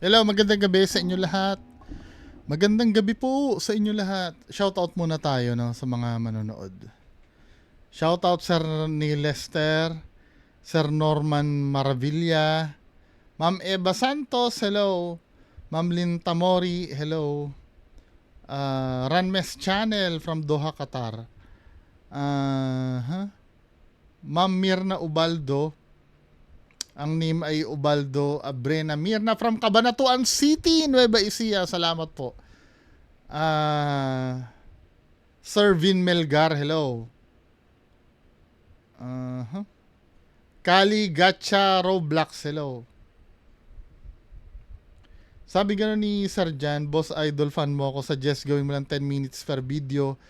Hello, magandang gabi sa inyo lahat. Magandang gabi po sa inyo lahat. Shoutout muna tayo no, sa mga manonood. Shoutout Sir ni Lester, Sir Norman Maravilla, Ma'am Eva Santos, hello. Ma'am Lynn Tamori, hello. Ranmes Channel from Doha, Qatar. Ma'am Mirna Ubaldo, ang name ay Ubaldo Abrena Mirna from Cabanatuan City, Nueva Ecija. Salamat po. Sir Vin Melgar, hello. Kali Gacha Roblox, hello. Sabi gano'n ni Sir Jan, boss idol fan mo ako, suggest gawin mo lang 10 minutes per video.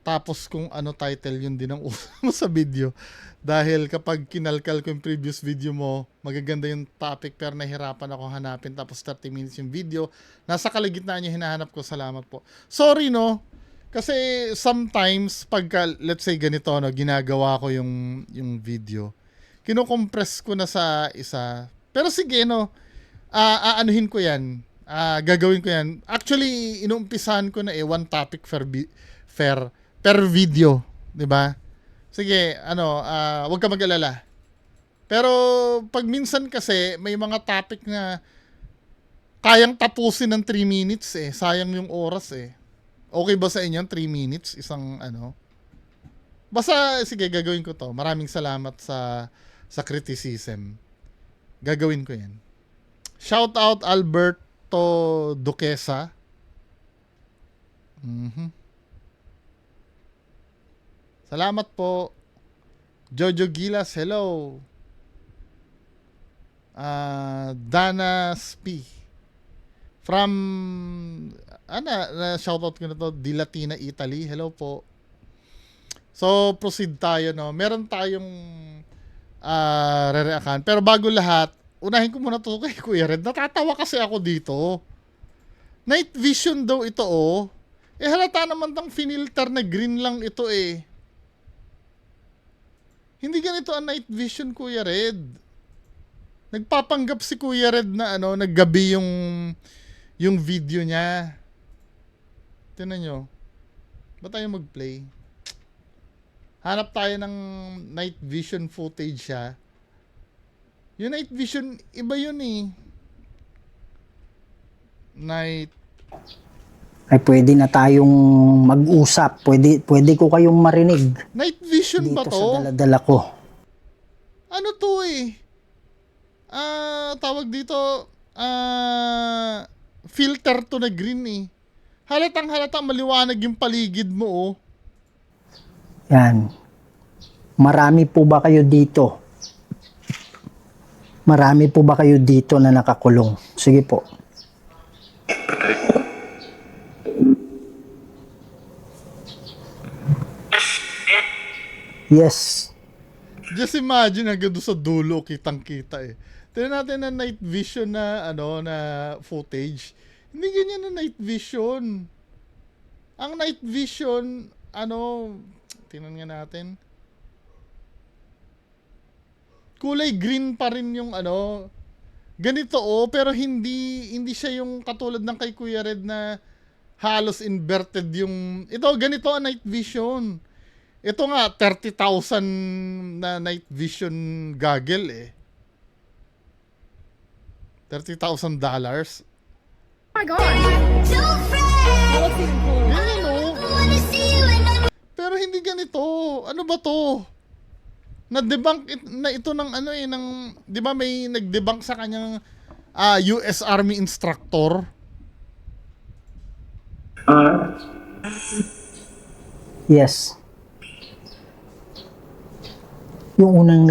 Tapos kung ano title, yun din ang uso mo sa video. Dahil kapag kinalkal ko yung previous video mo, magaganda yung topic pero nahirapan ako hanapin. Tapos 30 minutes yung video. Nasa kaligitnaan yung hinahanap ko. Salamat po. Sorry no. Kasi sometimes pagka, let's say ganito, no, ginagawa ko yung video. Kinukompress ko na sa isa. Pero sige no, aanuhin ko yan. Gagawin ko yan. Actually, inumpisahan ko na one topic per video, 'di ba? Sige, wag ka mag-alala. Pero pag minsan kasi may mga topic na kayang tapusin ng 3 minutes eh. Sayang yung oras eh. Okay ba sa inyo 3 minutes isang Basta sige, gagawin ko 'to. Maraming salamat sa criticism. Gagawin ko 'yan. Shout out Alberto Duquesa. Salamat po. Jojo Gilas, hello. Dana Spi. From, shoutout ko na to, Di Latina, Italy. Hello po. So, proceed tayo, no? Meron tayong re-reakan. Pero bago lahat, unahin ko muna to kay Kuya Red. Natatawa kasi ako dito. Night vision daw ito, oh. Eh, halata naman tang finilter na green lang ito, eh. Hindi ganito ang night vision, Kuya Red. Nagpapanggap si Kuya Red na naggabi yung video niya. Tingnan nyo. Ba tayo mag-play? Hanap tayo ng night vision footage siya. Yung night vision, iba yun eh. Night. Ay pwede na tayong mag-usap. Pwede ko kayong marinig. Night vision dito ba to? Sa dala-dala ko. Ano to eh? Tawag dito, filter to na green eh. Halatang maliwanag yung paligid mo, oh. Yan. Marami po ba kayo dito? Marami po ba kayo dito na nakakulong? Sige po. Yes. Just imagine hanggang doon sa dulo kitang-kita eh. Tignan natin na night vision na na footage. Hindi ganyan na night vision. Ang night vision tingnan nga natin. Kulay green pa rin yung ganito pero hindi siya yung katulad ng kay Kuya Red na halos inverted yung ito ganito ang night vision. Ito nga 30,000 na night vision goggle eh. $30,000. Oh my gosh. Ganyan oh. Pero hindi ganito. Ano ba to? Na-debunk na ito ng ng 'di ba may nag-debunk sa kanyang US Army instructor? Yes. Yung unang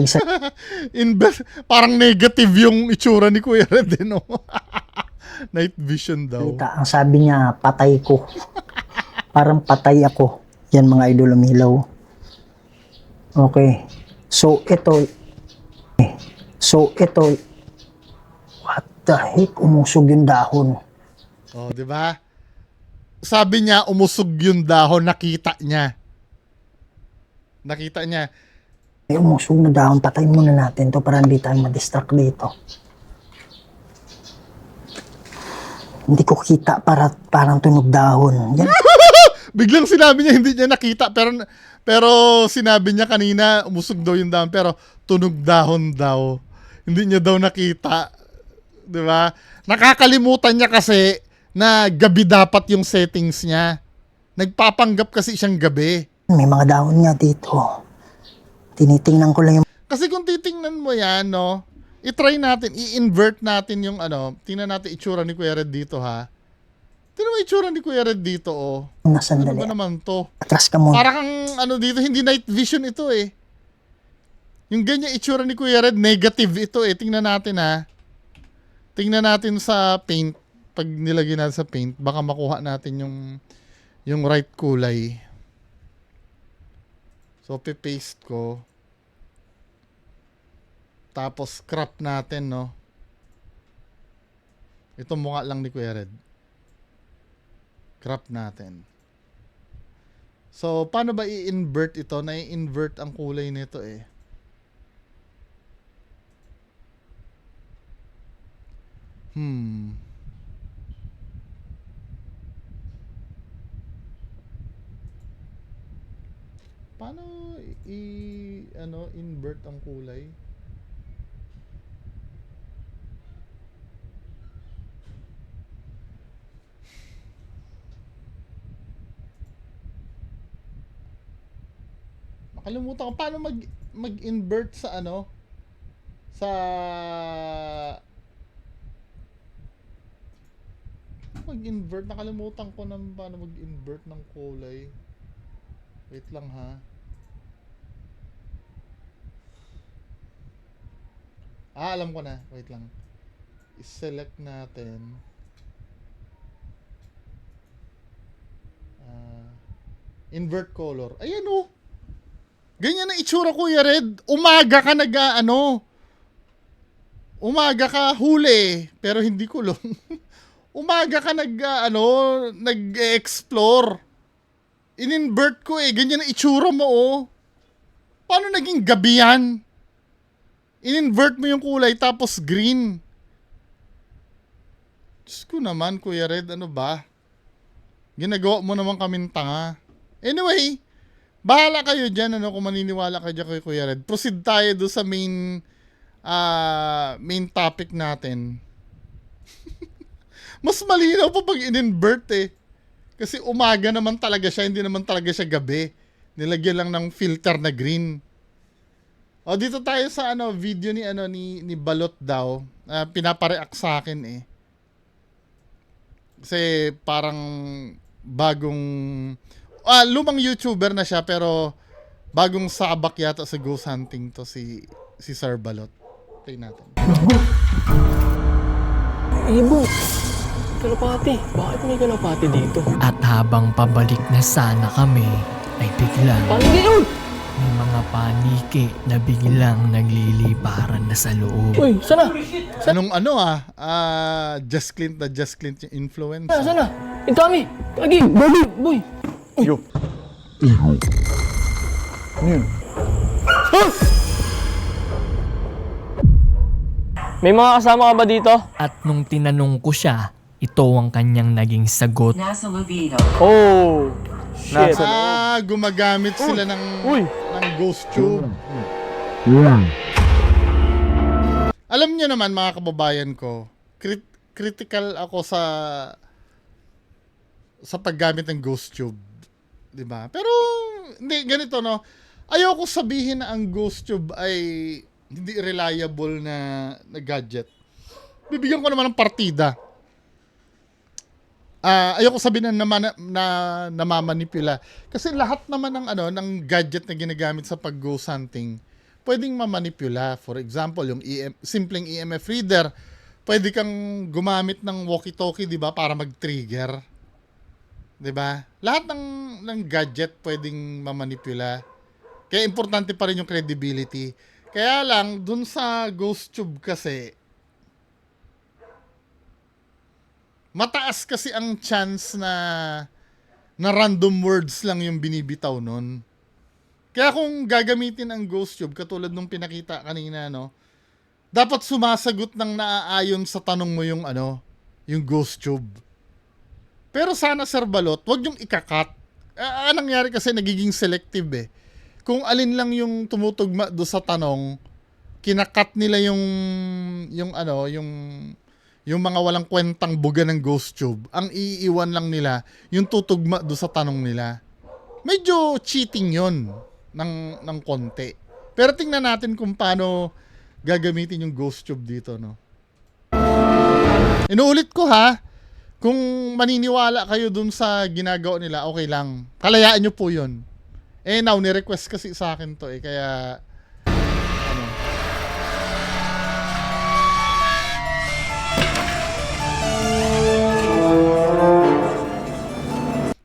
Parang negative yung itsura ni Kuya Red, no? Night vision daw. nagsalita, ang sabi niya, patay ko. Parang patay ako. Yan mga idol umilaw. Okay. So ito, what the heck, umusog yung dahon. Oh, 'di ba? Sabi niya umusog yung dahon, nakita niya. Ay, umusog na dahon, patayin muna natin to para hindi tayo ma-distract dito. Hindi ko kita parang tunog dahon. Yan. Biglang sinabi niya hindi niya nakita pero sinabi niya kanina umusog daw yung dahon pero tunog dahon daw. Hindi niya daw nakita. 'Di ba? Nakakalimutan niya kasi na gabi dapat yung settings niya. Nagpapanggap kasi siyang gabi. May mga dahon nga dito. Tinitingnan ko lang yung Kasi kung titingnan mo yan, no, i-try natin, i-invert natin yung tingnan natin itsura ni Kuya Red dito, ha. Tingnan mo itsura ni Kuya Red dito, oh. na Ano sandali. ba naman to? Atras ka muna. Para kang, dito, hindi night vision ito, eh. Yung ganyan itsura ni Kuya Red, negative ito, eh. Tingnan natin, ha. Tingnan natin sa paint. Pag nilagay natin sa paint, baka makuha natin yung right kulay. So, paste ko. Tapos, crop natin, no? Ito mukha lang ni Kuya Red. Crop natin. So, paano ba i-invert ito? Na-invert ang kulay nito, eh. Paano invert ang kulay? Nakalimutan ko paano mag-invert sa sa mag-invert. Nakalimutan ko na paano mag-invert ng kulay. Wait lang, ha. Alam ko na. Wait lang. I-select natin. Invert color. Ayan, oh. Ganyan ang itsura, Kuya Red. Umaga ka umaga ka huli, pero hindi kulong. Umaga ka nag-explore. In-invert ko, eh. Ganyan ang itsura mo, oh. Paano naging gabi yan? In-invert mo yung kulay tapos green. Diyos ko naman, Kuya Red, ano ba? Ginagawa mo naman kaming tanga. Anyway, bahala kayo dyan, kung maniniwala kayo dyan kay Kuya Red. Proceed tayo doon sa main topic natin. Mas malinaw pa pag in-invert, eh. Kasi umaga naman talaga siya, hindi naman talaga siya gabi. Nilagyan lang ng filter na green. O, dito tayo sa video ni Balot daw. Pinapareact sa akin, eh. Kasi parang bagong lumang YouTuber na siya pero bagong sabak yata sa ghost hunting to si Sir Balot. Play natin. Ibo, kalapati. Bakit may kalapati dito? At habang pabalik na sana kami, ay biglang Paano yun? may mga paniki na biglang nagliliparan na sa loob. Uy, sana? Anong Just Clint yung influencer. Sana? Ang dami. Lagi, boy. Yo. May mga kasama ka ba dito? At nung tinanong ko siya, ito ang kanyang naging sagot. Nasa Lubito. Oh, shit. Gumagamit sila ng ghost tube. Alam niyo naman, mga kababayan ko, critical ako sa paggamit ng ghost tube. 'Di ba? Pero hindi ganito, no. Ayoko sabihin na ang ghost tube ay hindi reliable na gadget. Bibigyan ko naman ng partida. Ayoko sabihin na namamanipula. Kasi lahat naman ng gadget na ginagamit sa pag-ghost hunting, pwedeng mamanipula. For example, yung simpleng EMF reader, pwede kang gumamit ng walkie-talkie, 'di ba, para mag-trigger. 'Di ba? Lahat ng gadget pwedeng mamanipula. Kaya importante pa rin yung credibility. Kaya lang dun sa ghost tube kasi mataas kasi ang chance na random words lang yung binibitaw nun. Kaya kung gagamitin ang ghost tube katulad nung pinakita kanina, no, dapat sumasagot ng naaayon sa tanong mo yung yung ghost tube. Pero sana, Sir Balot, wag yung ikakat. Anong nangyari kasi nagiging selective eh. Kung alin lang yung tumutugma do sa tanong, kinakat nila yung mga walang kwentang buga ng ghost tube. Ang iiwan lang nila yung tutugma do sa tanong nila. Medyo cheating yon ng konti. Pero tingnan natin kung paano gagamitin yung ghost tube dito, no? Inuulit ko ha, kung maniniwala kayo dun sa ginagawa nila, okay lang. Kalayaan nyo po yun. Now, ni-request kasi sa akin to kaya, ano.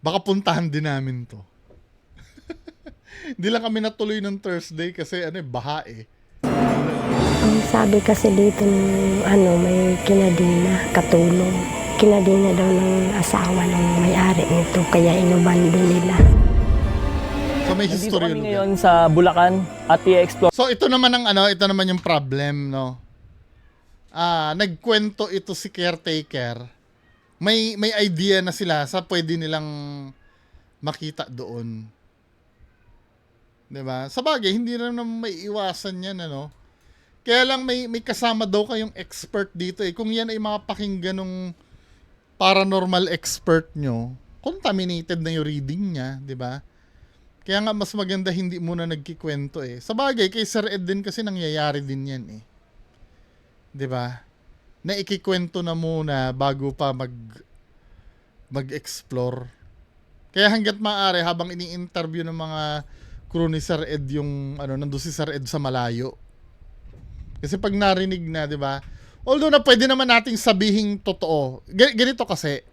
Baka puntahan din namin to. Hindi lang kami natuloy ng Thursday kasi baha Ang sabi kasi dito ng may kinadina, katulong. Kinadina daw ng asawa ng may-ari nito, kaya inubando nila. So may Nandito history kami ngayon sa Bulacan at i-explore So ito naman ito naman yung problem, no. Nagkwento ito si caretaker. May idea na sila sa pwede nilang makita doon. 'Di ba? Sa bagay, hindi rin naman may iwasan 'yan, ano. Kaya lang may kasama daw kayong expert dito Kung yan ay makapakinggan ng paranormal expert nyo, contaminated na yung reading niya, 'di ba? Kaya nga mas maganda hindi muna nagkikwento Sa bagay, kay Sir Ed din kasi nangyayari din yan 'Di ba? Na ikikwento na muna bago pa mag-explore. Kaya hangga't maaari habang ini-interview ng mga crew ni Sir Ed yung nandoon si Sir Ed sa malayo. Kasi pag narinig na, 'di ba? Although na pwede naman nating sabihing totoo. Ganito kasi,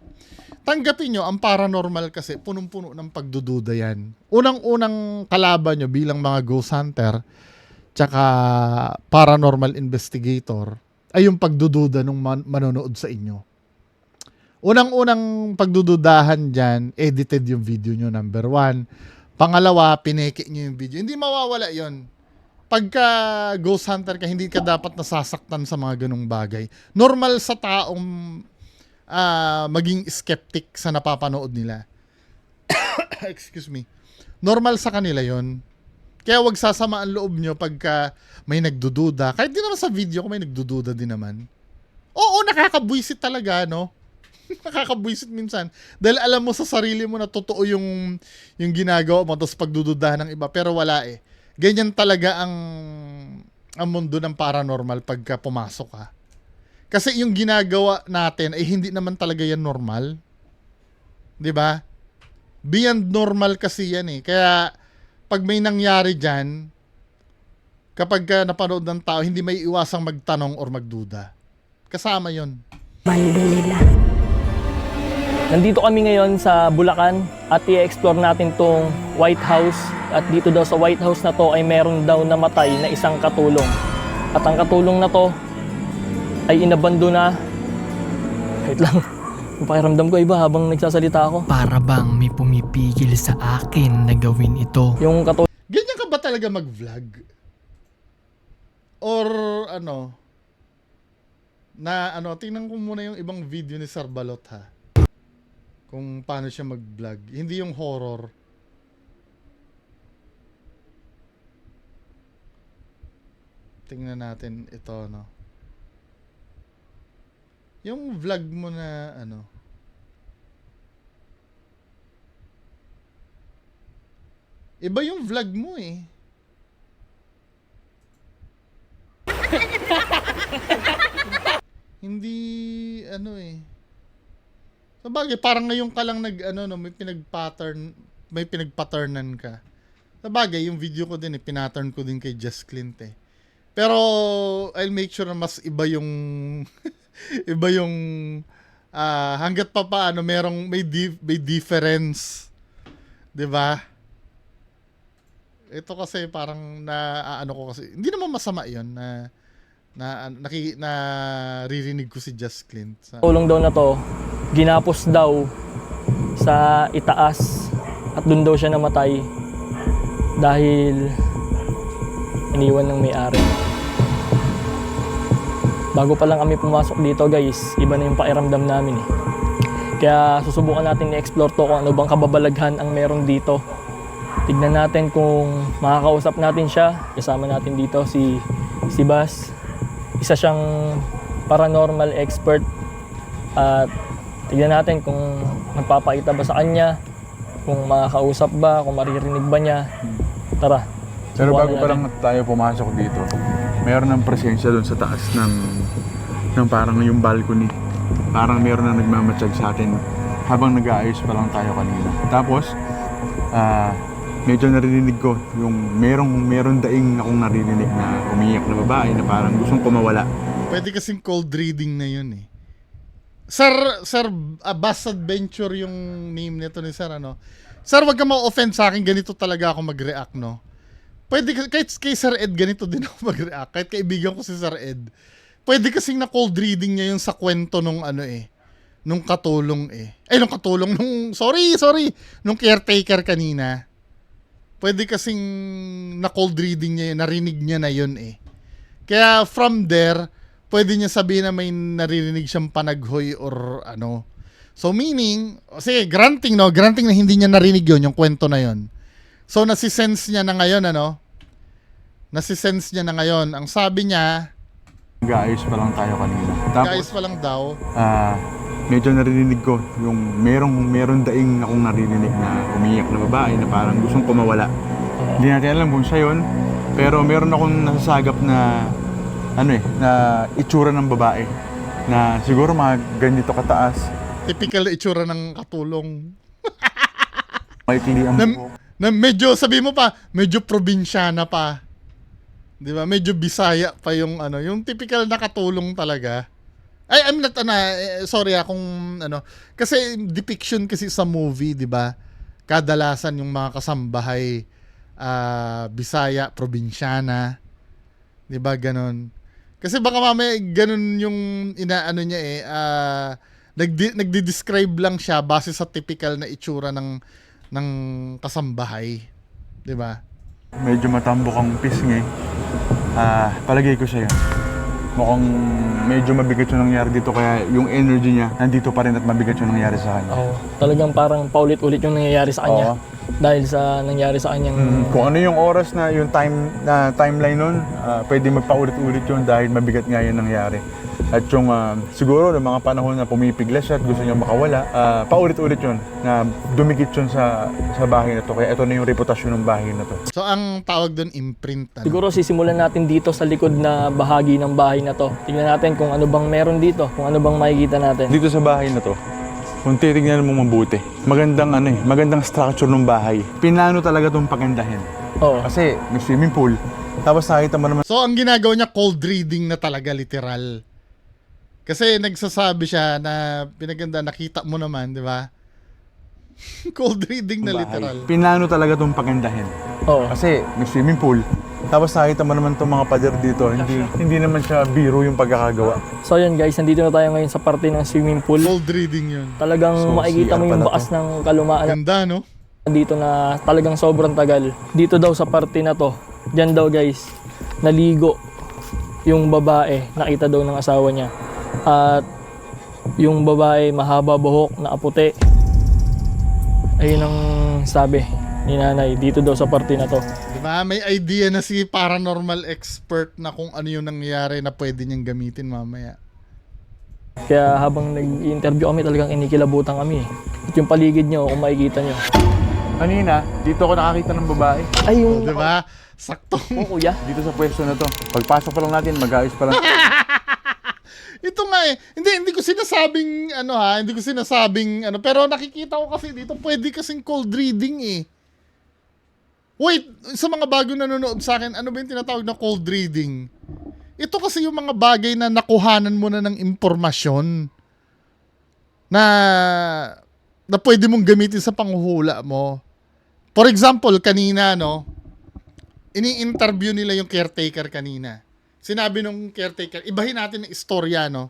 tanggapin nyo, ang paranormal kasi, punong-puno ng pagdududa yan. Unang-unang kalaban nyo bilang mga ghost hunter, tsaka paranormal investigator, ay yung pagdududa ng manonood sa inyo. Unang-unang pagdududahan dyan, edited yung video nyo, number 1. Pangalawa, pineke nyo yung video. Hindi mawawala yon. Pagka ghost hunter ka, hindi ka dapat nasasaktan sa mga ganung bagay. Normal sa taong maging skeptic sa napapanood nila. Excuse me. Normal sa kanila yon. Kaya wag sasama ang loob nyo pagka may nagdududa. Kahit di naman sa video ko may nagdududa din naman. Oo, nakakabwisit talaga, no? Nakakabwisit minsan. Dahil alam mo sa sarili mo na totoo yung ginagawa mo, tapos pagdududahan ng iba, pero wala Ganyan talaga ang mundo ng paranormal pagka pumasok ka. Kasi yung ginagawa natin ay hindi naman talaga yan normal. 'Di ba? Beyond normal kasi yan Kaya pag may nangyari diyan, kapag napanood ng tao, hindi may iwasang magtanong or magduda. Kasama 'yon. Bando nila. Nandito kami ngayon sa Bulacan at i-explore natin tong White House. At dito daw sa White House na to ay meron daw namatay na isang katulong. At ang katulong na to ay inabando na. Wait lang, yung pakiramdam ko iba habang nagsasalita ako. Para bang may pumipigil sa akin na gawin ito. Yung katulong Ganyan ka ba talaga mag-vlog? Or tingnan ko muna yung ibang video ni Sir Balot ha. Kung paano siya mag-vlog. Hindi yung horror. Tingnan natin ito, no. Yung vlog mo na iba yung vlog mo Hindi Sabagay, parang ngayon ka lang may pinag-patternan ka. Sabagay, yung video ko din pinattern ko din kay Jess Clint Pero I'll make sure na mas iba yung iba yung hangga't pa paano may difference. 'Di ba? Ito kasi parang ko kasi hindi naman masama 'yon na naririnig ko si Jess Clint. daw na to, ginapos daw sa itaas at doon daw siya namatay dahil iniwan ng may-ari. Bago pa lang kami pumasok dito guys, iba na yung pakiramdam namin eh. Kaya susubukan natin i-explore to kung ano bang kababalaghan ang meron dito. Tignan natin kung makakausap natin siya. Kasama natin dito si Bas. Isa siyang paranormal expert. At tignan natin kung nagpapakita ba sa kanya, kung makakausap ba, kung maririnig ba niya. Tara. Pero subukan bago na pa natin. lang tayo pumasok dito, mayroon ng presensya doon sa taas ng parang yung balcony. Parang mayroon na nagmamatsyag sa atin habang nag-aayos pa lang tayo kanina. Tapos, medyo narinig ko yung merong daing akong narinig na umiyak na babae na parang gustong kumawala. Pwede kasing cold reading na yun eh. Sir, Bass Adventure yung name nito ni Sir, ano? Sir, wag ka ma-offend sa akin, ganito talaga ako mag-react, no? Pwede, kahit kay Sir Ed, ganito din ako mag-react. Kahit kaibigan ko si Sir Ed. Pwede kasing na cold reading niya yung sa kwento nung ano eh. Nung katulong eh. Ay, nung katulong, sorry. Nung caretaker kanina. Pwede kasing na cold reading niya yun, narinig niya na yun eh. Kaya from there, pwede niya sabihin na may naririnig siyang panaghoy or ano. So meaning, sige, granting na hindi niya narinig yun, yung kwento na yun. So nasisense niya na ngayon, ano? Nasisense niya na ngayon. Ang sabi niya, Nag-aayos pa lang tayo kanina. guys pa lang daw, Medyo narinig ko yung merong daing akong narinig na umiyak na babae na parang gustong kumawala. Hindi natin alam kung siya yun, pero meron akong nasasagap na na itsura ng babae na siguro mga ganito kataas. typical na itsura ng katulong. Maikli ang Na, buhok. na medyo, sabi mo pa, medyo probinsyana pa. Di ba? Medyo Bisaya pa yung ano, yung typical na katulong talaga. Ay, I'm not, sorry kung ano. Kasi depiction kasi sa movie, di ba? Kadalasan yung mga kasambahay, Bisaya, probinsyana. Di ba? Ganon. Kasi baka mamaya ganon yung inaano niya eh. Nagdi-describe lang siya base sa typical na itsura ng kasambahay. Di ba? Medyo matambok ang pisngi. Palagay ko siya yun. Mukhang medyo mabigat yung nangyari dito kaya yung energy niya nandito pa rin at mabigat yung nangyari sa kanya. Oo, talagang parang paulit-ulit yung nangyayari sa kanya. Oo. Dahil sa nangyari sa kanyang... Kung ano yung oras na yung timeline nun, pwede magpaulit-ulit yun dahil mabigat nga yung nangyari. At yung siguro ng mga panahon na pumipiglas siya at gusto niya makawala, paulit-ulit yun na dumikit yun sa bahay na to. Kaya ito na yung reputasyon ng bahay na to. So ang tawag doon imprint. Ano? Siguro sisimulan natin dito sa likod na bahagi ng bahay na to. Tingnan natin kung ano bang meron dito, kung ano bang makikita natin. Dito sa bahay na to, kung titignan mo mabuti, magandang structure ng bahay. Pinano talaga itong pagandahin. Oo. Kasi may swimming pool. Tapos nakita mo naman So ang ginagawa niya cold reading na talaga literal. Kasi nagsasabi siya na pinaganda, nakita mo naman, di ba? Cold reading na literal. Pinano talaga itong pagandahin. Oo. Kasi may swimming pool. Tapos nakita mo naman itong mga pader dito, hindi naman siya biro yung pagkakagawa. So yun guys, nandito na tayo ngayon sa parte ng swimming pool. Cold reading yun. Talagang So, makikita mo CR yung pala bakas to. ng kalumaan Ganda, no? dito na talagang sobrang tagal. Dito daw sa parte na to, dyan daw guys, naligo yung babae, nakita daw ng asawa niya. At yung babae mahaba buhok, nakaputi. Ayun ang sabi ni nanay, dito daw sa parte na to. Di ba? May idea na si paranormal expert na kung ano yung nangyayari na pwede niyang gamitin mamaya. Kaya habang nag-interview kami, talagang inikilabutan kami. At yung paligid nyo, kung makikita nyo. Kanina, dito ako nakakita ng babae. Ay, yung... Di ba? Sakto. Oo, kuya. Dito sa pwesto na to. Pagpasok pa lang natin, mag-aayos pa lang. Ito nga eh. Hindi ko sinasabing hindi ko sinasabing pero nakikita ko kasi dito pwede kasing cold reading eh. Wait, sa mga bago nanonood sa akin, ano ba yung tinatawag na cold reading? Ito kasi yung mga bagay na nakuhanan mo na ng impormasyon na pwede mong gamitin sa panghuhula mo. For example, kanina, ini-interview nila yung caretaker kanina. Sinabi nung caretaker, ibahin natin ang istorya, no?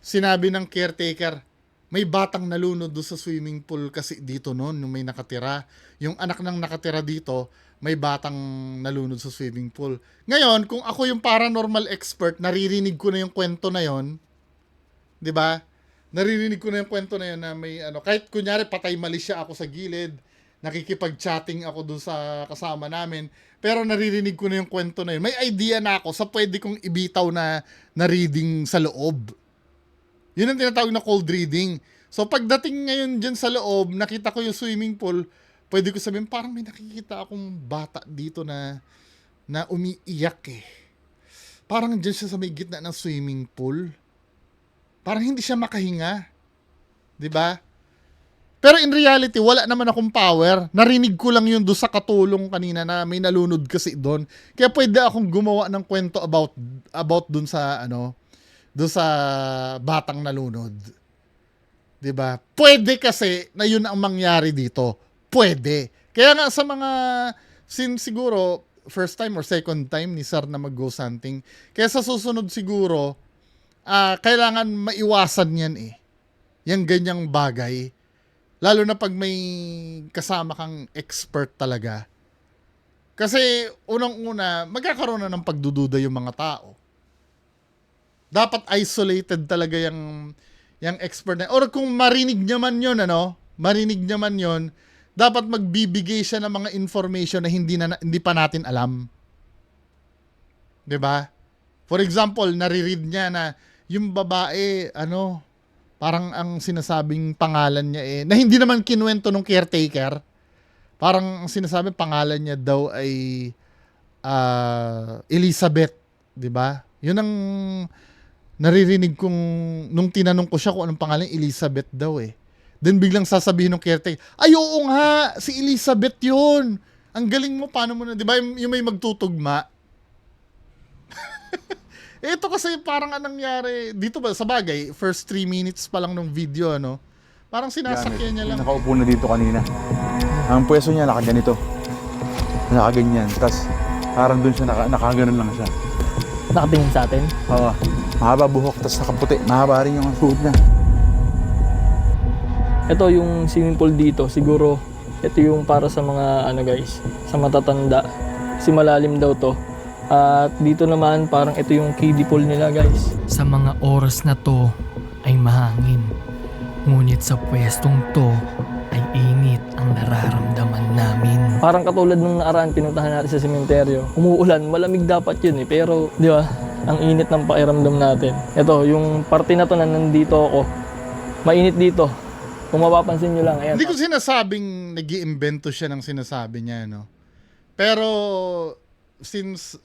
Sinabi ng caretaker, may batang nalunod doon sa swimming pool kasi dito noon, yung may nakatira. Yung anak ng nakatira dito, may batang nalunod sa swimming pool. Ngayon, kung ako yung paranormal expert, naririnig ko na yung kwento na yon, 'di ba? Naririnig ko na yung kwento na yun na may ano, kahit kunyari patay mali siya ako sa gilid, nakikipag-chatting ako doon sa kasama namin, pero naririnig ko na yung kwento na yun. May idea na ako sa pwede kong ibitaw na reading sa loob. Yun ang tinatawag na cold reading. So pagdating ngayon dyan sa loob, nakita ko yung swimming pool, pwede ko sabihin, parang may nakikita akong bata dito na umiiyak eh. Parang dyan siya sa may gitna ng swimming pool. Parang hindi siya makahinga. 'Di ba? Pero in reality, wala naman akong power. Narinig ko lang yun doon sa katulong kanina na may nalunod kasi doon. Kaya pwede akong gumawa ng kwento about doon sa doon sa batang nalunod. 'Di ba? Pwede kasi na yun ang mangyari dito. Pwede. Kaya nga sa mga siguro first time or second time ni Sir na mag-ghost hunting. Kaya sa susunod siguro kailangan maiwasan yan eh. Yang ganyang bagay. Lalo na pag may kasama kang expert talaga. Kasi unang-una, magkakaroon na ng pagdududa yung mga tao. Dapat isolated talaga yung expert na. Or kung marinig naman yun, dapat magbibigay siya ng mga information na hindi pa natin alam. 'Di ba? For example, nare-read niya na yung babae, parang ang sinasabing pangalan niya na hindi naman kinuwento nung caretaker. Parang ang sinasabing pangalan niya daw ay Elizabeth, 'di ba? 'Yun ang naririnig kong nung tinanong ko siya kung anong pangalan, Elizabeth daw eh. Then biglang sasabihin ng caretaker, ay oo nga, si Elizabeth 'yun. Ang galing mo, paano mo na, 'di ba? Yung may magtutugma. Ito kasi parang anong nangyari dito ba sa bagay, first 3 minutes pa lang ng video parang sinasakyan niya lang. Nakaupo na dito kanina. Ang pwesto niya nakaganito. Nakaganyan. Tapos parang doon siya nakaganon lang siya. Nakatingin sa atin. Oo. Mahaba buhok, tapos nakaputi. Mahaba rin yung suot niya. Ito yung swimming pool dito. Siguro ito yung para sa mga guys, sa matatanda. Kasi malalim daw to. At dito naman parang ito yung kiddie pool nila guys. Sa mga oras na to ay mahangin. Ngunit sa pwestong to ay init ang nararamdaman namin. Parang katulad nung nakaraan pinuntahan natin sa sementeryo. Umuulan, malamig dapat yun pero di ba, ang init ng pakiramdam natin. Ito, yung parte na to na nandito ako, mainit dito. Kung mapapansin nyo lang, ayan. Hindi ko sinasabing nag-iimbento siya ng sinasabi niya, Pero since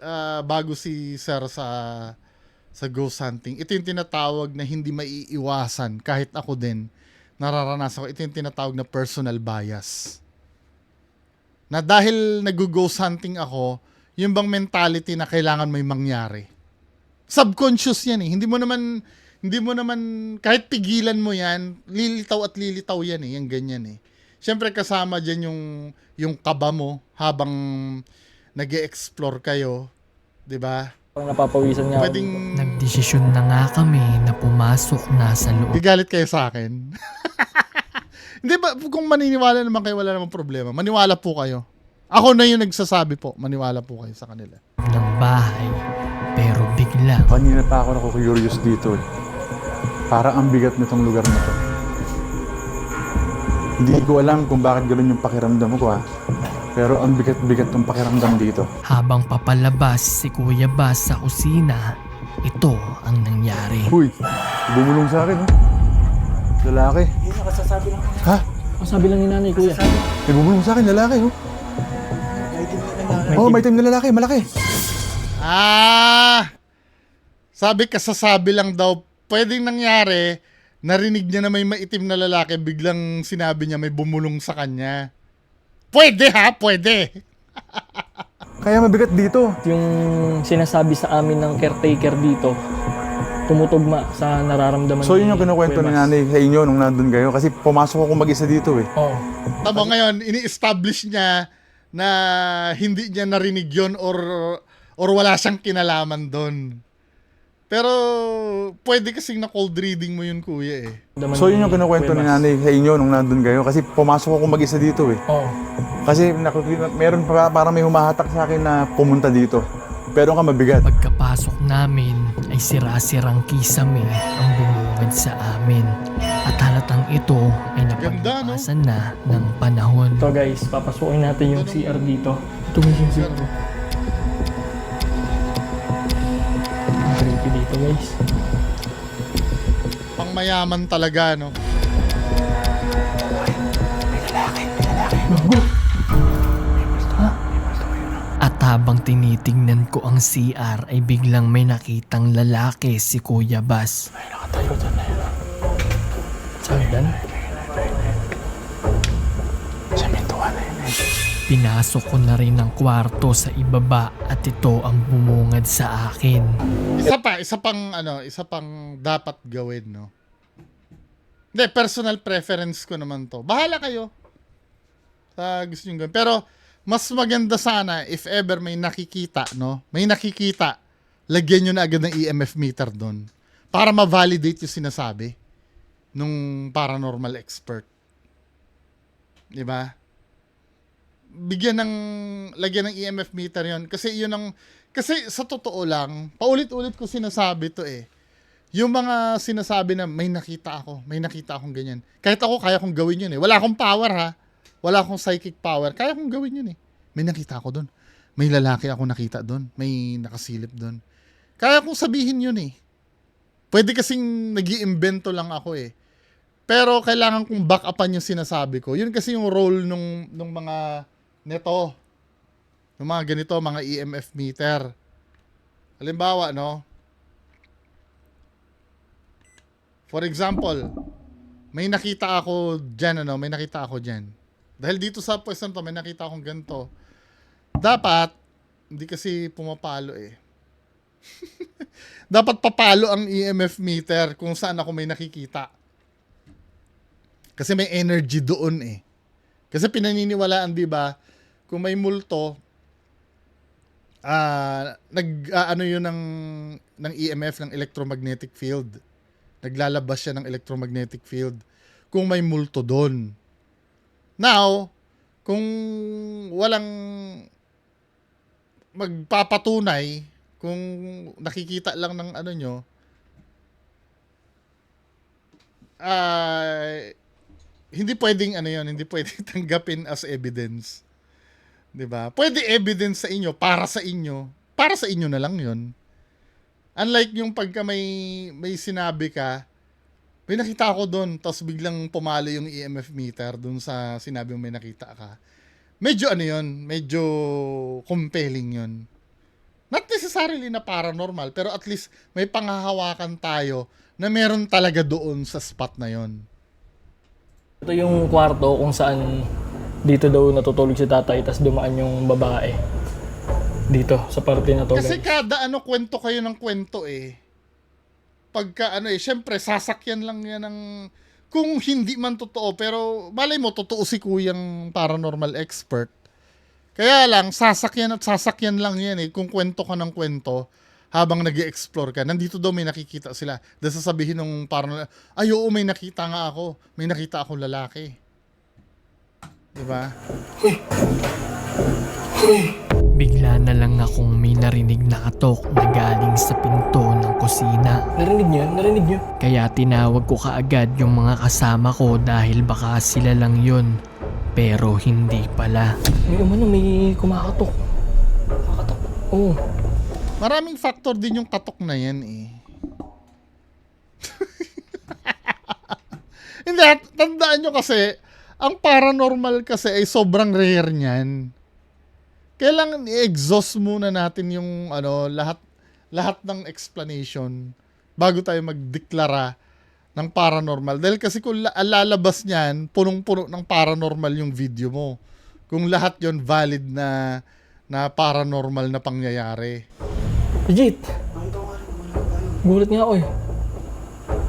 bago si Sir sa ghost hunting, ito yung tinatawag na hindi maiiwasan, kahit ako din nararanasan ko, ito yung tinatawag na personal bias. Na dahil nag-ghost hunting ako, yung bang mentality na kailangan may mangyari. Subconscious yan eh. Hindi mo naman kahit pigilan mo yan, lilitaw at lilitaw yan eh, yung ganyan eh. Siyempre kasama dyan yung kaba mo habang nag-e-explore kayo, 'di ba? Parang napapawisan nga. Pwedeng Nagdesisyon na nga kami na pumasok na sa loob. di galit kayo sa akin. Hindi ba, kung maniniwala naman kayo, wala namang problema. Maniwala po kayo. Ako na yung nagsasabi po, maniwala po kayo sa kanila. Ng bahay. Pero biglang Kanina pa ako naku-curious dito eh. Parang ang bigat nitong lugar na to. Hindi ko alam kung bakit gano'n yung pakiramdam ko Pero ang bigat-bigat ng pakiramdam dito. habang papalabas si Kuya Bas sa kusina, ito ang nangyari. Uy, bumulong sa akin Lalaki. Ha? Ang sabi lang ni nanay, kuya. May bumulong sa akin, lalaki may itim na lalaki, malaki. Sabi kasasabi lang daw, pwedeng nangyari, narinig niya na may maitim na lalaki, biglang sinabi niya may bumulong sa kanya. Pwede pwede. Kaya mabigat dito. Yung sinasabi sa amin ng caretaker dito, tumutugma sa nararamdaman. So yun yung kinukwento ni nanay sa inyo nung nandun kayo. Kasi pumasok ako mag-isa dito eh. Oo. Tama ngayon, ini-establish niya na hindi niya narinig yun or wala siyang kinalaman doon. Pero pwede kasing na cold reading mo yun, kuya eh. So yun yung kinukwento ni nanay sa inyo nung nandun kayo kasi pumasok ako mag-isa dito eh. Oo. Kasi meron pa parang may humahatak sa akin na pumunta dito. Pero ka mabigat. Pagkapasok namin ay sira-sirang kisame ang bumungad sa amin. At halatang ito ay Ganda, no? napagpasan na ng panahon. Ito guys, papasukin natin yung CR dito. Ito yung CR. Ang creepy dito guys. Pang mayaman talaga, no? At habang tinitingnan ko ang CR ay biglang may nakitang lalaki si Kuya Bas. Saan? Pinasok ko na rin ang kwarto sa ibaba at ito ang bumungad sa akin. Isa pang dapat gawin, no? Hindi, personal preference ko naman to. Bahala kayo sa gusto nyo gawin. Pero, mas maganda sana if ever may nakikita, no? May nakikita, lagyan nyo na agad ng EMF meter doon para ma-validate yung sinasabi nung paranormal expert. Diba? Lagyan ng EMF meter yon kasi sa totoo lang, paulit-ulit ko sinasabi to eh. Yung mga sinasabi na may nakita akong ganyan. Kahit ako, kaya kong gawin yun eh. Wala akong power ha. Wala akong psychic power. Kaya kong gawin yun eh. May nakita ako doon. May lalaki ako nakita doon. May nakasilip doon. Kaya kong sabihin yun eh. Pwede kasing nag-iimbento lang ako eh. Pero kailangan kong back upan yung sinasabi ko. Yun kasi yung role nung mga neto. Yung mga ganito, mga EMF meter. Halimbawa, no? For example, may nakita ako dyan, may nakita ako dyan. Dahil dito sa pwesto to, may nakita akong ganito. Dapat, hindi kasi pumapalo eh. Dapat papalo ang EMF meter kung saan ako may nakikita. Kasi may energy doon eh. Kasi pinaniniwalaan, di ba, kung may multo, yun ng EMF, ng electromagnetic field. Naglalabas siya ng electromagnetic field kung may multo doon. Now, kung walang magpapatunay, kung nakikita lang ng hindi pwedeng hindi pwedeng tanggapin as evidence. 'Di ba? Pwede evidence sa inyo, para sa inyo na lang 'yon. Unlike yung pagka may sinabi ka, may nakita ako doon, tapos biglang pumalo yung EMF meter doon sa sinabi mo may nakita ka. Medyo medyo compelling yun. Not necessarily na paranormal, pero at least may panghahawakan tayo na meron talaga doon sa spot na yon. Ito yung kwarto kung saan dito daw natutulog si tatay, tas dumaan yung babae. Dito, sa parte na to. Kasi guys. kada kwento kayo ng kwento eh. Pagka syempre sasakyan lang yan ng, kung hindi man totoo, pero malay mo, totoo si kuyang paranormal expert. Kaya lang, sasakyan lang yan eh, kung kwento ka ng kwento, habang nag-i-explore ka, nandito daw may nakikita sila. Dahil sasabihin nung paranormal, ay oo, may nakita nga ako, may nakita akong lalaki. Diba? Bigla na lang akong may narinig na katok na galing sa pinto ng kusina. Narinig nyo? Kaya tinawag ko kaagad yung mga kasama ko dahil baka sila lang yun. Pero hindi pala. May kumakatok. Kumakatok. Oo. Maraming factor din yung katok na yan eh. Hindi, tandaan nyo kasi, ang paranormal kasi ay sobrang rare niyan. Kailangan i-exhaust muna natin yung lahat ng explanation bago tayo magdeklara ng paranormal. Dahil kasi kung lalabas niyan, punong-puno ng paranormal yung video mo. Kung lahat yon valid na paranormal na pangyayari. Legit. Gulat nga ako eh.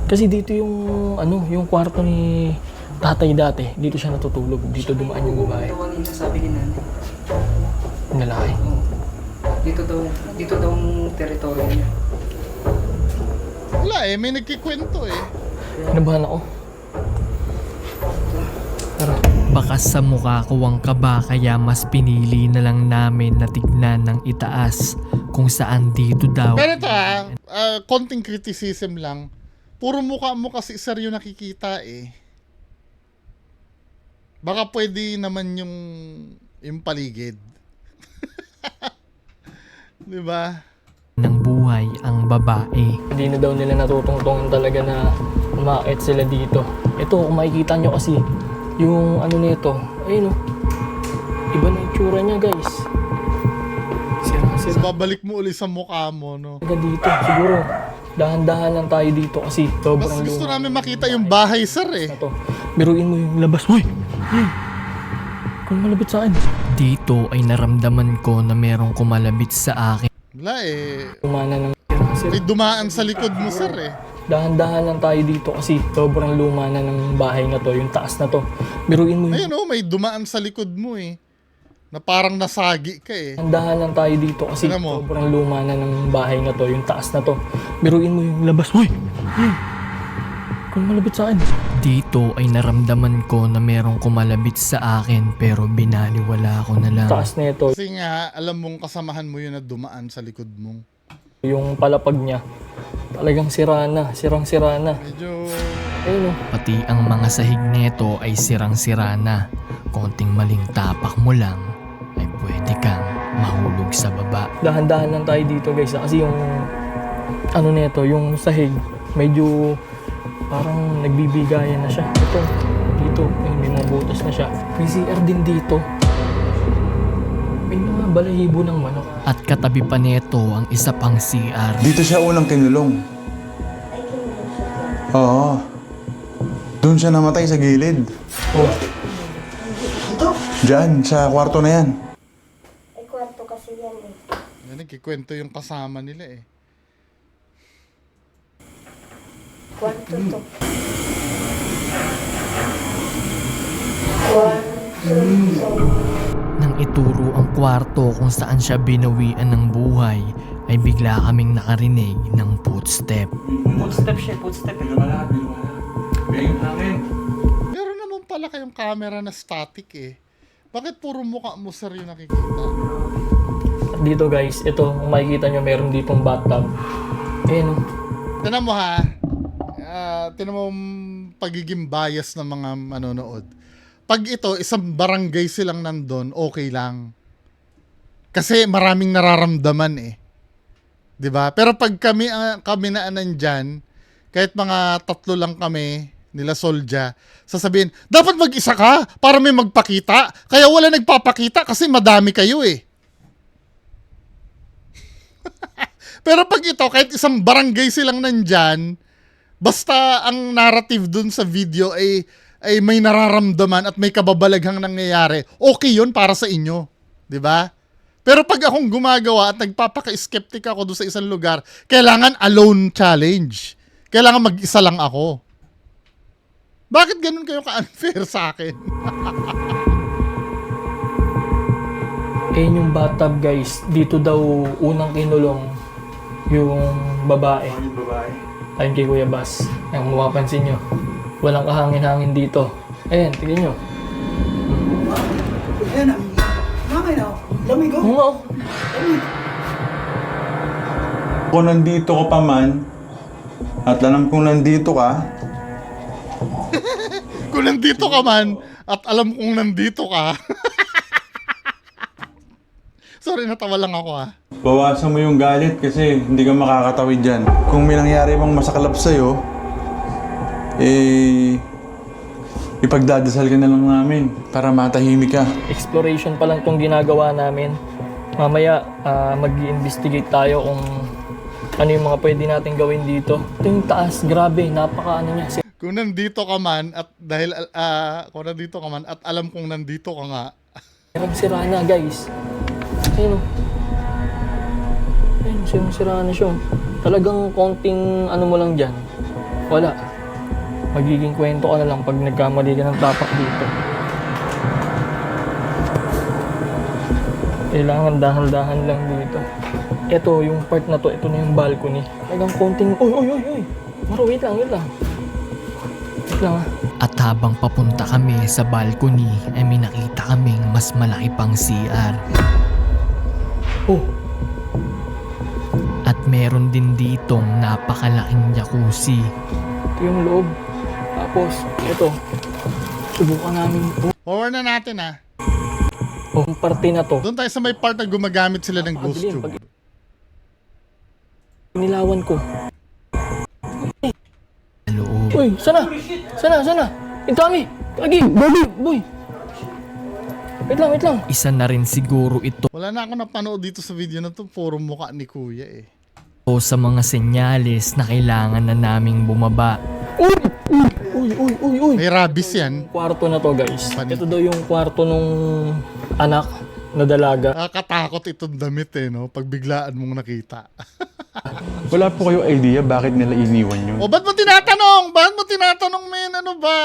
Kasi dito yung kwarto ni tatay dati. Dito siya natutulog. Dito dumaan yung babae. Ito kanina sabi ni nanay. Lalaki. Dito daw ang teritoryo niya. Wala eh, may nagkikwento eh. Kinabahan ako. Tara. Baka sa mukha ko ang kaba kaya mas pinili na lang namin na tignan ng itaas kung saan dito daw. Pero ito konting criticism lang. Puro mukha mo kasi sir yung nakikita eh. Baka pwede naman yung paligid. Di ba? Ng buhay ang babae. Hindi na daw nila natutungtong talaga na umakit sila dito. Ito, kung makikita nyo kasi, yung ano nito, ayun o. Iba na yung tsura niya, guys. Tapos Sira-sira babalik mo uli sa mukha mo, no? talaga dito. Siguro, dahan-dahan lang tayo dito kasi Mas sobrang gusto luma namin ng makita yung bahay, sir eh. na to. Biruin mo yung labas. Uy! Kung malapit sa akin. Dito ay naramdaman ko na merong kumalabit sa akin. Wala eh. Lumana ng sira-sira. May dumaan sa likod mo, sir eh. Dahan-dahan lang tayo dito kasi sobrang luma na ng bahay na to, yung taas na to. Biruin mo yung Ayun oh, may dumaan sa likod mo eh. Na parang nasagi ka eh. dahan lang tayo dito kasi Tingnan mo. sobrang luma na ng bahay na to, yung taas na to. Biruin mo yung labas. Uy! Kung malapit sa akin. Dito ay naramdaman ko na merong kumalabit sa akin pero binaliwala ko na lang. Taas na ito, Kasi nga, alam mong kasamahan mo yun na dumaan sa likod mo. yung palapag niya. Talagang sira na, sirang-sira na. Medyo... Ayun o. Pati ang mga sahig neto ay sirang-sira na. Konting maling tapak mo lang ay pwede kang mahulog sa baba. Dahan-dahan lang tayo dito guys kasi yung ano nito, yung sahig medyo parang nagbibigayan na siya. Ito, dito, may mga butas na siya. May CR din dito. May mga balahibo ng manok. At katabi pa neto ang isa pang CR. Dito siya unang kinulong. Oo. Doon siya namatay sa gilid. Oh, Diyan, sa kwarto na yan. Ay, kwarto kasi yan eh. Yan, nagkikwento yung kasama nila eh. Kwarto to. Nang ituro ang kwarto kung saan siya binawian ng buhay, ay bigla kaming nakarinig ng footstep. footstep siya, footstep. Meron naman pala kayong camera na static eh. Bakit puro mukha mo sir yung nakikita? At dito guys, ito, kung makikita nyo, meron ditong bathtub. Ayan o. Tinan mo ha. Tinan mo yung pagiging bias ng mga manonood. Pag ito, isang barangay silang nandun, okay lang. Kasi maraming nararamdaman eh. 'Di ba? Pero pag kami na nandyan, kahit mga 3 lang kami, nila Solja, sasabihin, dapat mag-isa ka para may magpakita. Kaya wala nagpapakita kasi madami kayo eh. Pero pag ito, kahit isang barangay silang nandyan, basta ang narrative dun sa video ay may nararamdaman at may kababalaghang nangyayari, okay yun para sa inyo. 'Di ba? Pero pag akong gumagawa at nagpapaka-skeptic ako doon sa isang lugar, kailangan alone challenge. Kailangan mag-isa lang ako. Bakit ganun kayo ka-unfair sa akin? Ayan yung bathtub guys. Dito daw unang kinulong yung babae. Ayun kay Kuya Bas. Ang mapapansin nyo. Walang kahangin-hangin dito. Ayan, tignan nyo. Ayan na. Mamay na. Lamig ko. Oo. Kung nandito ka pa man, at alam kong nandito ka, Kung nandito ka man, at alam kong nandito ka. Sorry, natawa lang ako ah. bawasan mo yung galit kasi hindi ka makakatawid dyan. Kung may nangyari bang masakalap sa'yo, ipagdadasal ka na lang namin para matahimik ka. Exploration pa lang itong ginagawa namin. Mamaya, mag-i-investigate tayo kung ano yung mga pwede natin gawin dito. Ito yung taas, grabe, napaka ano niya. Kung nandito ka man at dahil kung nandito ka man at alam kong nandito ka nga. Sira na guys. Ayun o. Ayun, sira na siya. Talagang konting ano mo lang dyan. Wala. Magiging kwento ka na lang pag nagkamali ka ng tapak dito. Kailangan dahan-dahan lang dito. Ito, yung part na to, ito na yung balcony. Talagang konting, oy! Bro, wait lang. Wait lang ah. At habang papunta kami sa balcony ay may nakita kaming mas malaki pang CR. Oh, At meron din ditong napakalaking jacuzzi. ito yung loob. Tapos, ito. Subukan namin ito. Forward na natin ah. Oh, yung parte na to. Doon tayo sa may part na gumagamit sila ng ghost Napakadilim. tube. Pag nilawan ko. Sa loob. Uy, sana? Ang dami! Lagi! Boy! Wait lang. Isa na rin siguro ito Wala na ako napanood dito sa video na to. Puro mukha ni kuya eh. sa mga senyales na kailangan na naming bumaba. Uy! May rabies yan. Kwarto na to, guys. Funny. Ito daw yung kwarto nung anak na dalaga. Nakakatakot itong damit eh, no? Pag biglaan mong nakita. Wala po kayo idea bakit nila iniwan yun? O, ba't mo tinatanong? Men? Ano ba?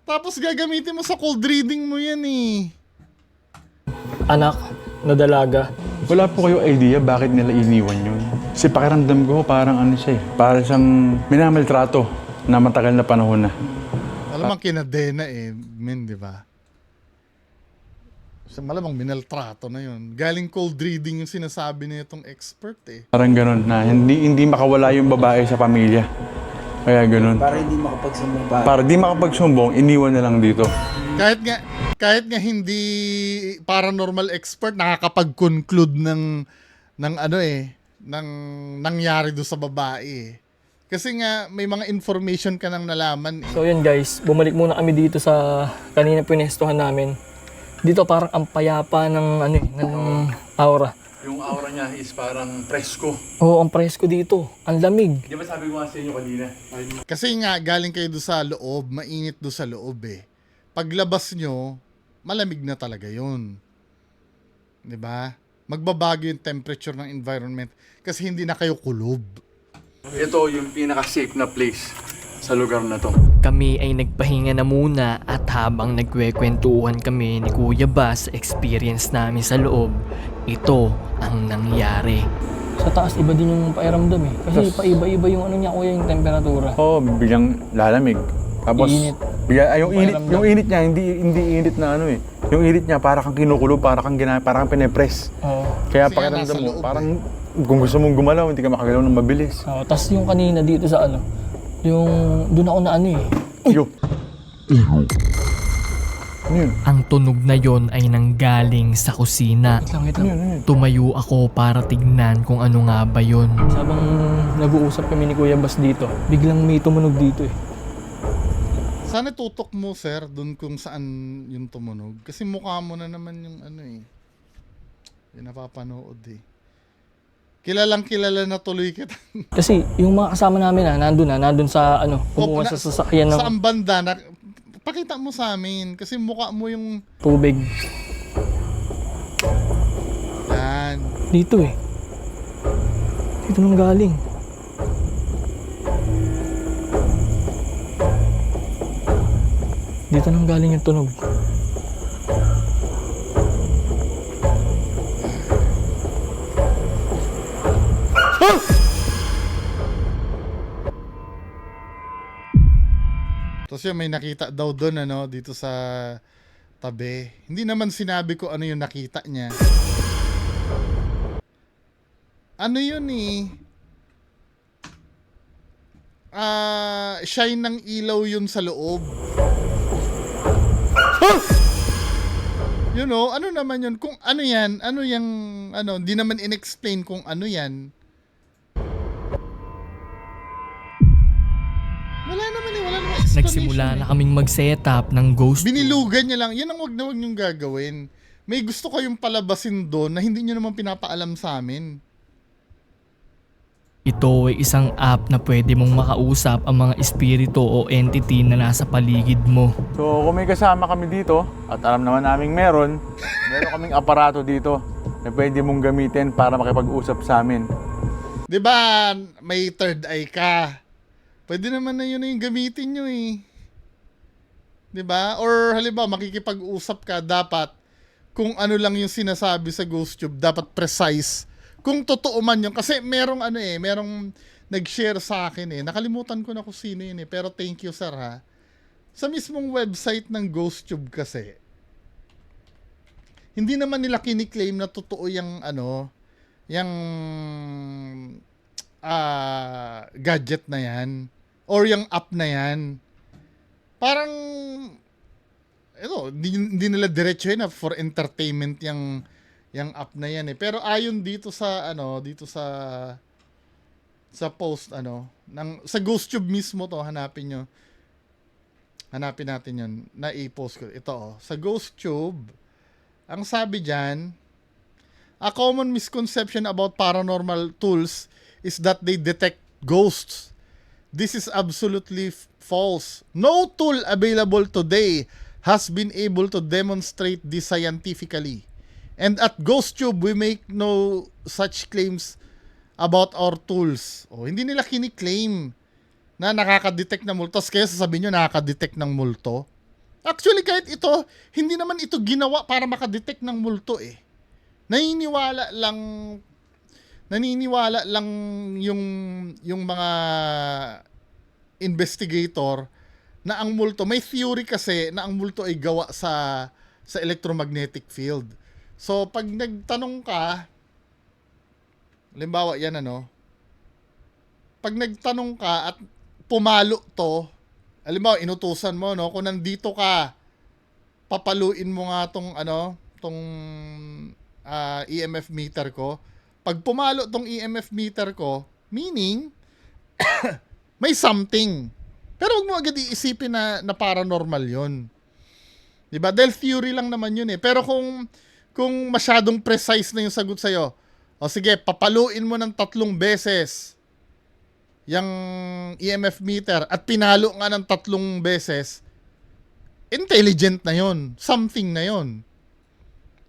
Tapos gagamitin mo sa cold reading mo yan eh. Anak na dalaga. Wala po kayo idea bakit nila iniwan yun? Kasi pakiramdam ko parang ano siya eh. Parang siyang minamaltrato na matagal na panahon na. Alam ang kinadena eh, men, di ba? So, malamang minaltrato na yun. Galing cold reading yung sinasabi na itong expert eh. Parang ganun na hindi makawala yung babae sa pamilya. Kaya ganun. Para di makapagsumbong, iniwan na lang dito. Kahit nga hindi paranormal expert, nakakapag-conclude ng ano eh, ng nangyari do sa babae eh. Kasi nga may mga information ka nang nalaman eh. So yun guys, bumalik muna kami dito sa kanina pinestuhan namin. Dito parang ang payapa ng ng aura. Yung aura niya is parang presko. Oo, ang presko dito. Ang lamig. Di ba sabi ko nga sa inyo kanina? Kasi nga galing kayo do sa loob, mainit do sa loob eh. Paglabas nyo, malamig na talaga yun. 'Di ba? Magbabago yung temperature ng environment kasi hindi na kayo kulob. Ito yung pinaka-safe na place sa lugar na to. Kami ay nagpahinga na muna at habang nagkwekwentuhan kami ni Kuya Bas sa experience namin sa loob, ito ang nangyari. Sa taas iba din yung pairamdam eh. Kasi paiba-iba yung niya kuya, yung temperatura. Oo, biglang lalamig. Tapos Init. yung init niya hindi init na ano eh. Yung init niya para kang kinukulob, para kang pine-press. Oo. Kaya Kasi pakiramdam nasa mo, loob parang kung gusto mong gumalaw, hindi ka makagalaw ng mabilis. Oo, tas yung kanina dito sa yung doon ako na eh. Yo. Ano yun? Ang tunog na yon ay nanggaling sa kusina. Wait Ano lang. yun? Ano yun? Tumayo ako para tignan kung ano nga ba yon. Habang nag-uusap kami ni Kuya Bas dito, biglang may tumunog dito eh. Sana tutok mo, sir, dun kung saan yung tumunog. Kasi mukha mo na naman yung yung napapanood eh. Kilalang kilala na tuloy kita. Kasi yung mga kasama namin nandun sa kumuha sa sasakyan ng Saan banda na, pakita mo sa amin. Kasi mukha mo yung, tubig. yan. Dito eh. Dito nang galing. Dito nang galing yung tunog. Tapos yun, may nakita daw doon, dito sa tabi. Hindi naman sinabi ko ano yung nakita niya. Ano yun eh? Shine ng ilaw yun sa loob. You know, ano naman yun? Kung ano yan, hindi naman in-explain kung ano yan. Wala naman explanation. Nagsimula na kaming mag-setup ng ghost Binilugan niya lang. Yan ang wag na wag niyong gagawin. May gusto kayong palabasin doon na hindi niyo naman pinapaalam sa amin. Ito ay isang app na pwede mong makausap ang mga espiritu o entity na nasa paligid mo. So kung may kasama kami dito, at alam naman naming meron kaming aparato dito na pwede mong gamitin para makipag-usap sa amin. 'Di ba? May third eye ka. Pwede naman na yun yung gamitin nyo eh. 'Di ba? Or halimbawa makikipag-usap ka, dapat kung ano lang yung sinasabi sa ghost tube, dapat precise kung totoo man yun. Kasi merong merong nag-share sa akin Nakalimutan ko na kung sino yun Pero thank you, sir, ha. Sa mismong website ng GhostTube kasi, hindi naman nila kiniklaim na totoo yung gadget na yan or yung app na yan. Parang hindi nila diretso na for entertainment yung app na yan Pero ayon dito sa sa post sa GhostTube mismo to, hanapin natin yun na i-post ko. Ito sa GhostTube, ang sabi diyan, a common misconception about paranormal tools is that they detect ghosts. This is absolutely false. No tool available today has been able to demonstrate this scientifically. And at GhostTube, we make no such claims about our tools. Hindi nila kiniklaim na nakaka-detect ng multo. Kaya sasabihin nyo, nakaka-detect ng multo. Actually, kahit ito, hindi naman ito ginawa para makadetect ng multo Naniniwala lang yung mga investigator na ang multo, may theory kasi na ang multo ay gawa sa electromagnetic field. So, pag nagtanong ka, halimbawa yan pag nagtanong ka at pumalo to, halimbawa inutusan mo kung nandito ka, papaluin mo nga tong EMF meter ko. Pag pumalo tong EMF meter ko, meaning may something. Pero huwag mo agad iisipin na paranormal 'yon. 'Di ba? Dahil theory lang naman 'yun Pero kung masyadong precise na yung sagot sa'yo, sige, papaluin mo ng 3 beses yung EMF meter at pinalo nga ng 3 beses, intelligent na 'yon, something na 'yon.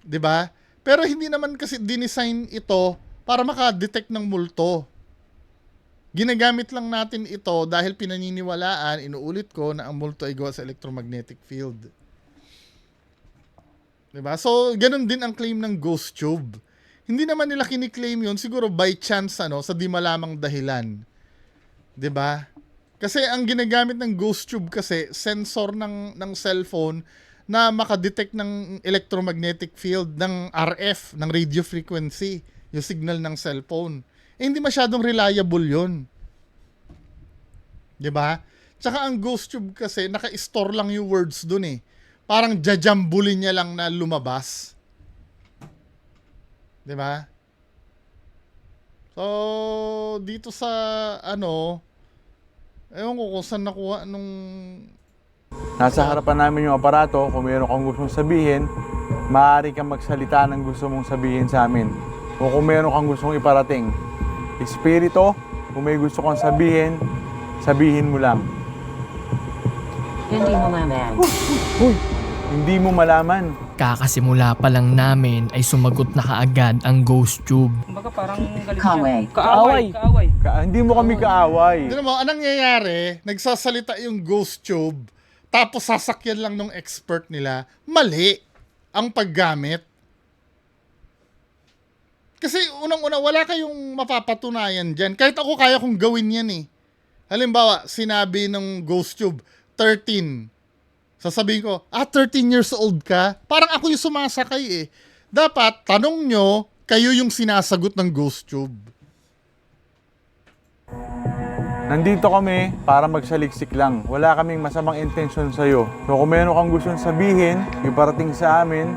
'Di ba? Pero hindi naman kasi dinesign ito para maka-detect ng multo. Ginagamit lang natin ito dahil pinaniniwalaan, inuulit ko, na ang multo ay gawa sa electromagnetic field. 'Di ba? So, ganun din ang claim ng GhostTube. Hindi naman nila kiniklaim 'yon, siguro by chance sa di malamang dahilan. 'Di ba? Kasi ang ginagamit ng GhostTube kasi sensor ng cellphone na makadetect ng electromagnetic field ng RF, ng radio frequency, yung signal ng cellphone. Hindi masyadong reliable 'yon. 'Di ba? Tsaka ang GhostTube kasi naka-store lang yung words dun Parang jajambulin niya lang na lumabas. 'Di ba? So, dito sa ewan ko kung saan nakuha nung... Nasa harapan namin yung aparato. Kung meron kang gustong sabihin, maaari kang magsalita ng gusto mong sabihin sa amin. O kung meron kang gustong iparating. Espiritu, kung may gusto kang sabihin, sabihin mo lang. Hindi mo malaman. Hindi mo malaman. Kakasimula pa lang namin ay sumagot na kaagad ang GhostTube. Kumbaga parang galit Kaaway. Kaaway. Hindi mo kami kaaway. Hindi mo, anong nangyayari? Nagsasalita yung GhostTube, tapos sasakyan lang ng expert nila. Mali ang paggamit. Kasi unang-una, wala kayong mapapatunayan dyan. Kahit ako, kaya kong gawin yan Halimbawa, sinabi ng GhostTube, 13. Sasabihin ko, 13 years old ka? Parang ako yung sumasakay Dapat, tanong nyo, kayo yung sinasagot ng GhostTube. Nandito kami para magsaliksik lang. Wala kaming masamang intensyon sa'yo. So kung meron kang gustong sabihin, iparating sa amin,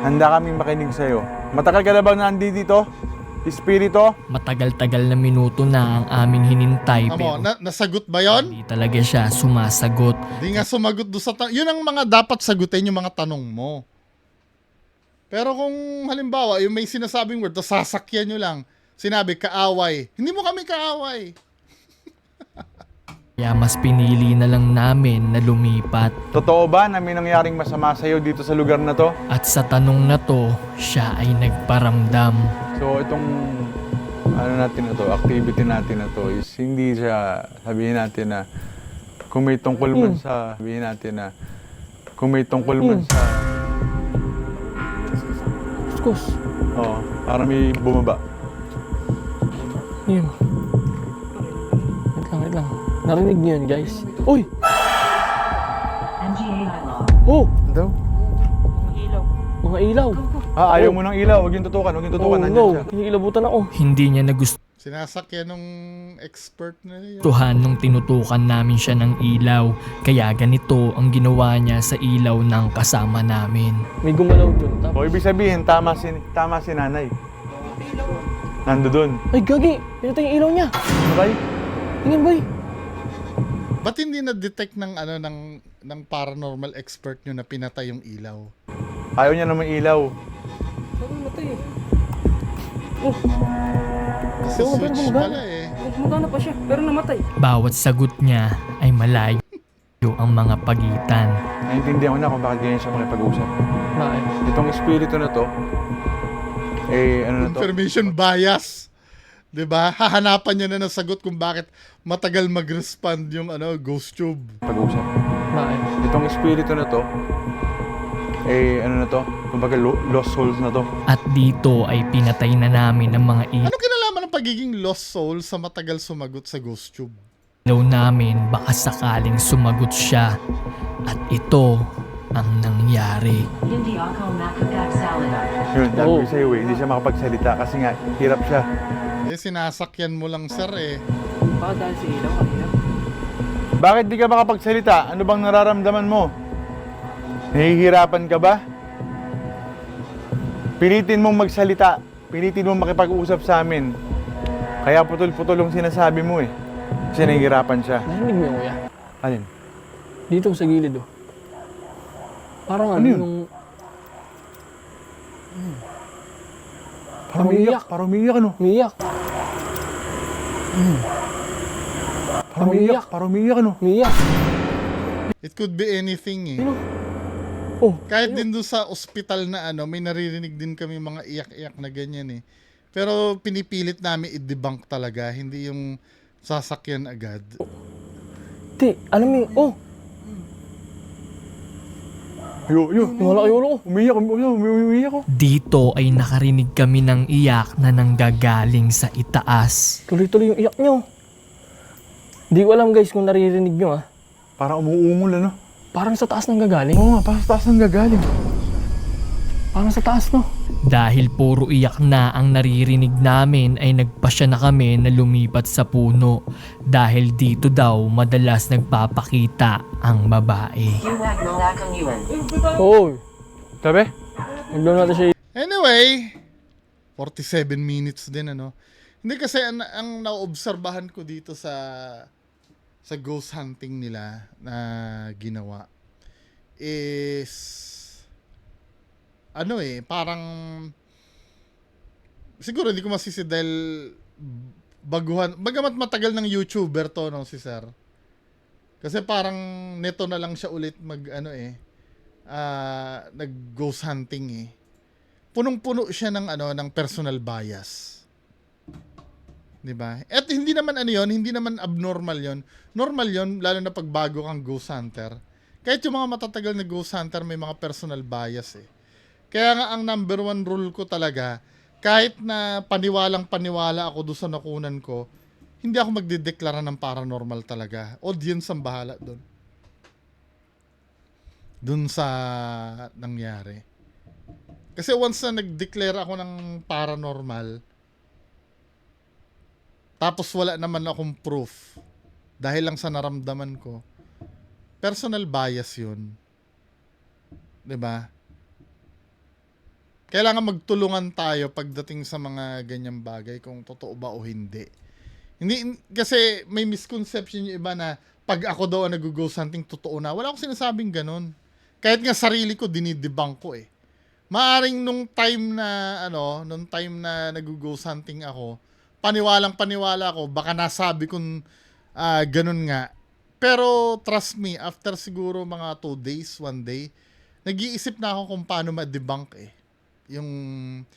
handa kaming makinig sa'yo. Matagal ka na bang nandito? Espiritu? Matagal-tagal na minuto na ang aming hinintay pero Nasagot ba yon? hindi talaga siya sumasagot. Di nga sumagot doon sa tanong. Yun ang mga dapat sagutin, yung mga tanong mo. Pero kung halimbawa, yung may sinasabing word, tapos sasakyan nyo lang, sinabi, kaaway. Hindi mo kami kaaway. Kaya mas pinili na lang namin na lumipat. Totoo ba na may nangyaring masama sa'yo dito sa lugar na to? At sa tanong na to, siya ay nagparamdam. So itong activity natin na to is hindi siya, sabihin natin na kung may tungkol man sa, sabihin natin na kung may tungkol man sa... Kuskus. Oo, para may bumaba. Yun. Wait lang. Narinig niyo yun, guys. Uy! Oh! Ano daw? Mga ilaw. Ayaw mo ng ilaw. Huwag yung tutukan. Huwag yung tutukan. Oh, Nandyan no. siya. Hinilabutan ako. Hindi niya nagustuhan Sinasakyan nung expert na yun. nung tinutukan namin siya ng ilaw. Kaya ganito ang ginawa niya sa ilaw ng kasama namin. May gumalaw dun. O, Tapos, ibig sabihin, tama si nanay. Nando dun. ay, gagi! Pinatay yung ilaw niya. Okay? Tingin, boy. Ba't hindi na-detect ng ano ng paranormal expert nyo na pinatay yung ilaw? Ayaw niya naman ilaw. Sabi matay eh. Kasi Oo, pero switch gumagana. pala eh. Gumagana pa siya, pero namatay. Bawat sagot niya ay malayo ang mga pagitan. Naintindihan ko na kung bakit ganyan siya makipag-usap. Bakit? Itong espiritu na to, ano na to? Confirmation bias. 'Di ba? Hahanapan niya na ng sagot kung bakit matagal mag-respond yung ghost tube. Pag-usap. Bakit? Itong espiritu na to, ano na to? Kumbaga lost souls na to. At dito ay pinatay na namin ang mga Ano kinalaman ng pagiging lost soul sa matagal sumagot sa ghost tube? ilaw namin baka sakaling sumagot siya. At ito ang nangyari. Yun, sabi Oo. ko sa'yo hindi siya makapagsalita kasi nga, hirap siya. Sinasakyan mo lang sir eh. Baka dahil sa ilaw kanina. Bakit di ka makapagsalita? Ano bang nararamdaman mo? Nahihirapan ka ba? Pilitin mong magsalita. Pilitin mong makipag-usap sa amin. Kaya putol-putol yung sinasabi mo eh. Kasi nahihirapan siya. Narinig mo yung kuya? Alin? Dito sa gilid oh. Parang Ano yun? nung... Parang umiiyak. Parang umiiyak ano? Umiyak. Parang umiiyak. Parang umiiyak ano? Umiyak. It could be anything eh. Ano? Oh, Kahit din doon sa ospital na may naririnig din kami mga iyak-iyak na ganyan eh. Pero pinipilit namin i-debunk talaga, hindi yung sasakyan agad. Ti, alam mo yung... Oh, Yun. wala kayo ulo ko. Umiiyak ko. Dito ay nakarinig kami ng iyak na nanggagaling sa itaas. Tuloy-tuloy yung iyak nyo. Hindi ko alam guys kung naririnig nyo ah. Parang umuungol ano? Parang sa taas nang gagaling. Oo nga, parang sa taas nang gagaling. Parang sa taas no. Dahil puro iyak na ang naririnig namin ay nagpasya na kami na lumipat sa puno. Dahil dito daw madalas nagpapakita ang babae. Oh, Sabi? magdoon natin siya. Anyway, 47 minutes din Hindi kasi ang naobserbahan ko dito sa ghost hunting nila na ginawa is parang siguro hindi ko masisi dahil baguhan, bagamat matagal ng YouTuber to si Sir. Kasi parang neto na lang siya ulit nag ghost hunting eh. Punong-puno siya ng personal bias. 'Di ba? At hindi naman hindi naman abnormal 'yon. Normal 'yon lalo na pag bago kang ghost hunter. Kahit yung mga matatagal na ghost hunter may mga personal bias eh. Kaya nga ang number one rule ko talaga, kahit na paniwalang-paniwala ako doon sa nakunan ko, hindi ako magdedeklara ng paranormal talaga. Audience ang bahala doon. Doon sa nangyari. Kasi once na nag-declare ako ng paranormal, tapos wala naman akong proof, dahil lang sa naramdaman ko, personal bias yun. 'Di ba? Kailangan magtulungan tayo pagdating sa mga ganyang bagay kung totoo ba o hindi. Hindi kasi may misconception yung iba na pag ako daw ang nag-ghost hunting totoo na. Wala akong sinasabing ganun. Kahit nga sarili ko dinidebunk ko eh. Maaring nung time na nag-ghost hunting ako, paniwalang-paniwala ako, baka nasabi kong ganun nga. Pero trust me, after siguro mga 2 days, 1 day, nag-iisip na ako kung paano ma-debunk eh. Yung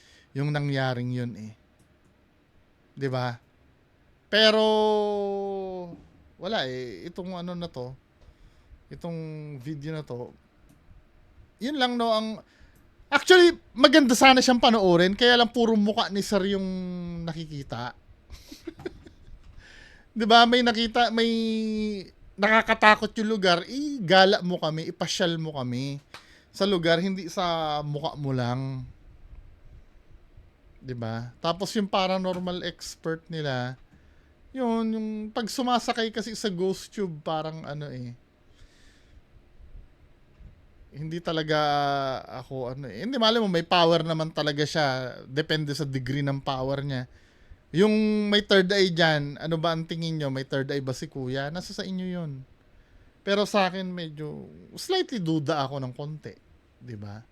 nangyaring yun eh. 'Di ba? Pero wala eh, itong itong video na to. Yun lang ang actually maganda sana siyang panoorin, kaya lang puro mukha ni Sir yung nakikita. 'Di ba? May nakakatakot yung lugar, igala mo kami, ipasyal mo kami sa lugar, hindi sa mukha mo lang. 'Di ba? Tapos yung paranormal expert nila, yung pag sumasakay kasi sa ghost tube, parang ano hindi talaga ako hindi malam mo, may power naman talaga siya. Depende sa degree ng power niya. Yung may third eye dyan, ano ba ang tingin nyo? May third eye ba si kuya? Nasa sa inyo yun. Pero sa akin, medyo slightly duda ako ng konti. 'Di ba?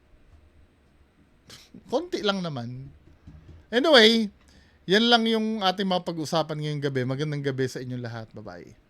Konti lang naman. Anyway, yan lang yung ating mga pag-usapan ngayong gabi. Magandang gabi sa inyong lahat. Bye-bye.